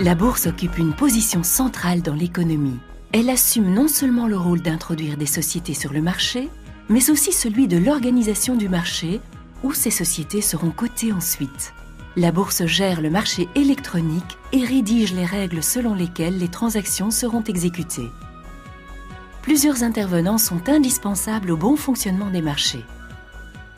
La bourse occupe une position centrale dans l'économie. Elle assume non seulement le rôle d'introduire des sociétés sur le marché, mais aussi celui de l'organisation du marché, où ces sociétés seront cotées ensuite. La bourse gère le marché électronique et rédige les règles selon lesquelles les transactions seront exécutées. Plusieurs intervenants sont indispensables au bon fonctionnement des marchés.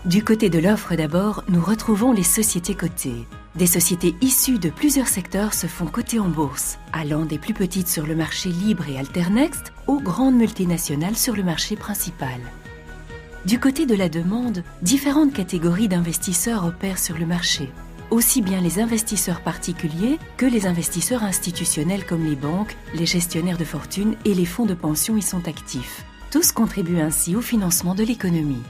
Du côté de l'offre d'abord, nous retrouvons les sociétés cotées. Des sociétés issues de plusieurs secteurs se font coter en bourse, allant des plus petites sur le marché libre et Alternext aux grandes multinationales sur le marché principal. Du côté de la demande, différentes catégories d'investisseurs opèrent sur le marché. Aussi bien les investisseurs particuliers que les investisseurs institutionnels comme les banques, les gestionnaires de fortune et les fonds de pension y sont actifs. Tous contribuent ainsi au financement de l'économie.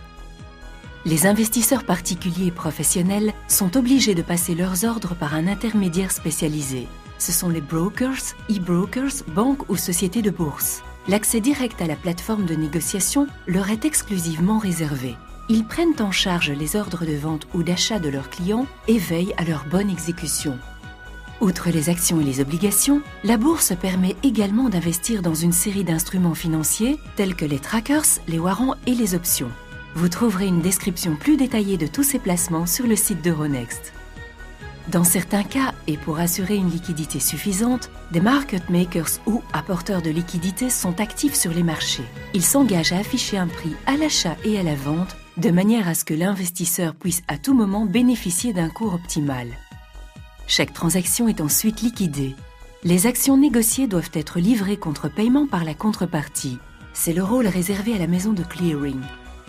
Les investisseurs particuliers et professionnels sont obligés de passer leurs ordres par un intermédiaire spécialisé. Ce sont les brokers, e-brokers, banques ou sociétés de bourse. L'accès direct à la plateforme de négociation leur est exclusivement réservé. Ils prennent en charge les ordres de vente ou d'achat de leurs clients et veillent à leur bonne exécution. Outre les actions et les obligations, la bourse permet également d'investir dans une série d'instruments financiers tels que les trackers, les warrants et les options. Vous trouverez une description plus détaillée de tous ces placements sur le site d'Euronext. Dans certains cas, et pour assurer une liquidité suffisante, des market makers ou apporteurs de liquidités sont actifs sur les marchés. Ils s'engagent à afficher un prix à l'achat et à la vente, de manière à ce que l'investisseur puisse à tout moment bénéficier d'un cours optimal. Chaque transaction est ensuite liquidée. Les actions négociées doivent être livrées contre paiement par la contrepartie. C'est le rôle réservé à la maison de clearing.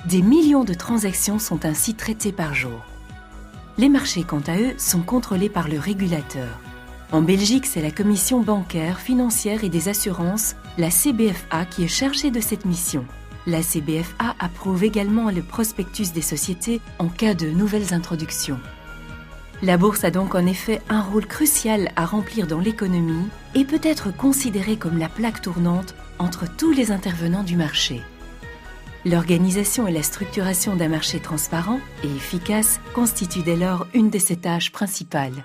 Des millions de transactions sont ainsi traitées par jour. Les marchés, quant à eux, sont contrôlés par le régulateur. En Belgique, c'est la Commission bancaire, financière et des assurances, la CBFA, qui est chargée de cette mission. La CBFA approuve également le prospectus des sociétés en cas de nouvelles introductions. La bourse a donc en effet un rôle crucial à remplir dans l'économie et peut être considérée comme la plaque tournante entre tous les intervenants du marché. L'organisation et la structuration d'un marché transparent et efficace constituent dès lors une de ses tâches principales.